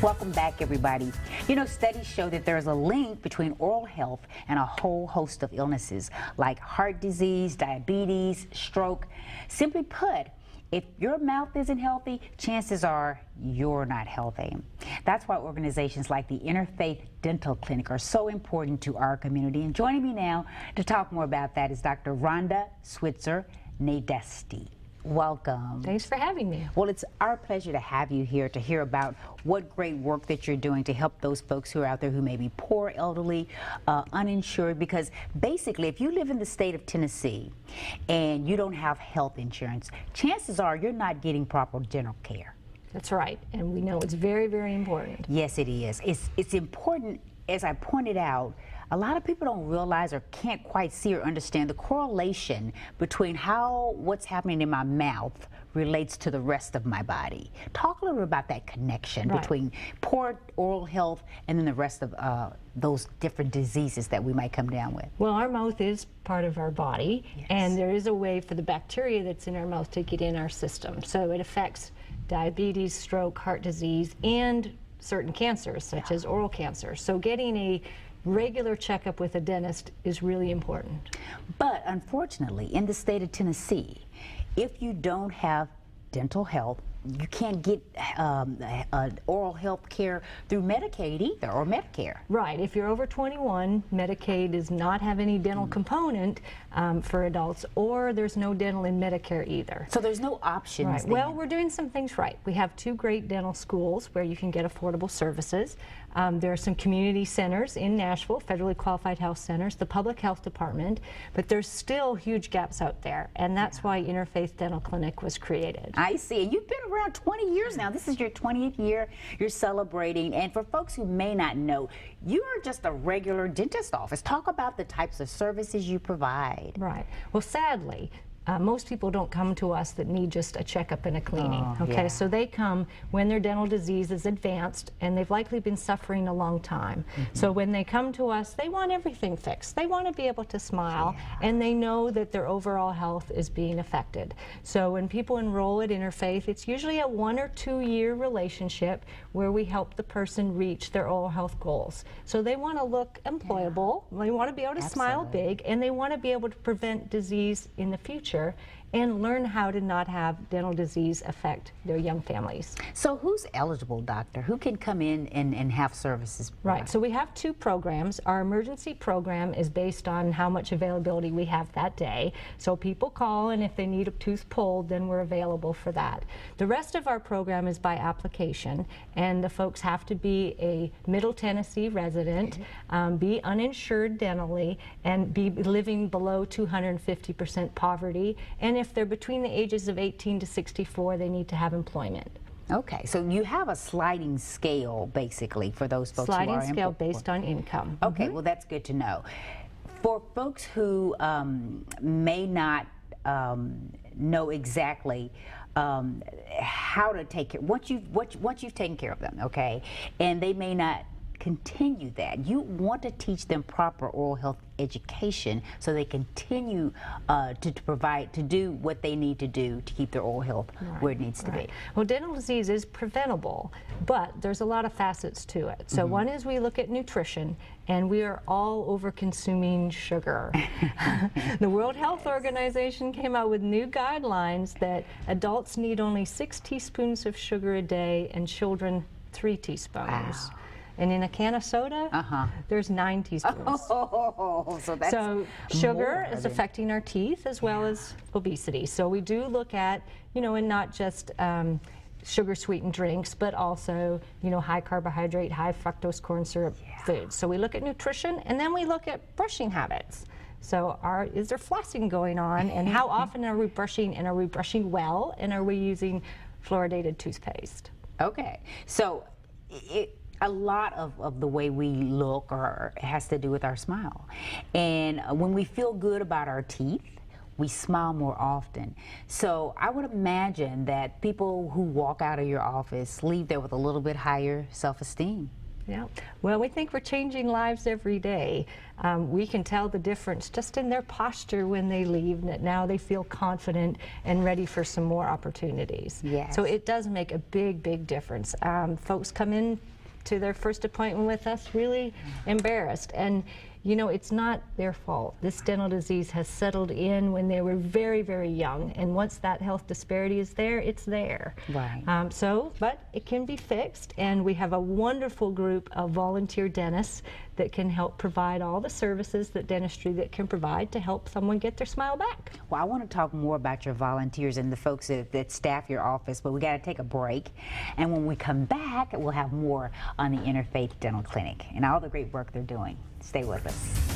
Welcome back, everybody. You know, studies show that there's a link between oral health and a whole host of illnesses like heart disease, diabetes, stroke. Simply put, if your mouth isn't healthy, chances are you're not healthy. That's why organizations like the Interfaith Dental Clinic are so important to our community. And joining me now to talk more about that is Dr. Rhonda Switzer Nadesti. Welcome. Thanks for having me. Well, it's our pleasure to have you here to hear about what great work that you're doing to help those folks who are out there who may be poor, elderly, uninsured, because basically if you live in the state of Tennessee and you don't have health insurance, chances are you're not getting proper dental care. That's right, and we know it's very, very important. Yes, it is. It's important, as I pointed out. A lot of people don't realize or can't quite see or understand the correlation between how what's happening in my mouth relates to the rest of my body. Talk a little bit about that connection between poor oral health and then the rest of those different diseases that we might come down with. Well, our mouth is part of our body, and there is a way for the bacteria that's in our mouth to get in our system. So it affects diabetes, stroke, heart disease, and certain cancers, such as oral cancer. So getting a regular checkup with a dentist is really important. But unfortunately, in the state of Tennessee, if you don't have dental health, you can't get oral health care through Medicaid either, or Medicare. Right. If you're over 21, Medicaid does not have any dental component for adults, or there's no dental in Medicare either. So there's no options. Right. Well, we're doing some things right. We have 2 great dental schools where you can get affordable services. There are some community centers in Nashville, federally qualified health centers, the public health department, but there's still huge gaps out there, and that's why Interfaith Dental Clinic was created. I see. And you've been around 20 years now. This is your 20th year you're celebrating. And for folks who may not know, you are just a regular dentist office. Talk about the types of services you provide. Right. Well, sadly, most people don't come to us that need just a checkup and a cleaning. So they come when their dental disease is advanced and they've likely been suffering a long time. So when they come to us, they want everything fixed. They want to be able to smile, and they know that their overall health is being affected. So when people enroll at Interfaith, it's usually a 1 or 2 year relationship where we help the person reach their oral health goals. So they want to look employable, they want to be able to smile big, and they want to be able to prevent disease in the future and learn how to not have dental disease affect their young families. So who's eligible, doctor? Who can come in and have services? Right, so we have 2 programs. Our emergency program is based on how much availability we have that day. So people call, and if they need a tooth pulled, then we're available for that. The rest of our program is by application, and the folks have to be a Middle Tennessee resident, be uninsured dentally, and be living below 250% poverty. And if they're between the ages of 18 to 64, they need to have employment. Okay, so you have a sliding scale, basically, for those folks who are sliding scale based on income. Okay, well, that's good to know. For folks who may not know exactly how to take care, once you've taken care of them, okay, and they may not continue that, you want to teach them proper oral health education so they continue to do what they need to do to keep their oral health where it needs to be. Well, dental disease is preventable, but there's a lot of facets to it. So one is we look at nutrition, and we are all over consuming sugar. The World Health Organization came out with new guidelines that adults need only 6 teaspoons of sugar a day and children 3 teaspoons. Wow. And in a can of soda, there's 9 teaspoons. So sugar is affecting our teeth as well as obesity. So we do look at, you know, and not just sugar sweetened drinks, but also, you know, high carbohydrate, high fructose corn syrup foods. So we look at nutrition, and then we look at brushing habits. So is there flossing going on, and how often are we brushing, and are we brushing well, and are we using fluoridated toothpaste? Okay, so a lot of the way we look has to do with our smile. And when we feel good about our teeth, we smile more often. So I would imagine that people who walk out of your office leave there with a little bit higher self-esteem. Yeah. Well, we think we're changing lives every day. We can tell the difference just in their posture when they leave, that now they feel confident and ready for some more opportunities. Yes. So it does make a big, big difference. Folks come in to their first appointment with us really embarrassed, and you know, it's not their fault. This dental disease has settled in when they were very, very young, and once that health disparity is there, it's there. Right. But it can be fixed, and we have a wonderful group of volunteer dentists that can help provide all the services that dentistry that can provide to help someone get their smile back. Well, I want to talk more about your volunteers and the folks that staff your office, but we got to take a break. And when we come back, we'll have more on the Interfaith Dental Clinic and all the great work they're doing. Stay with us.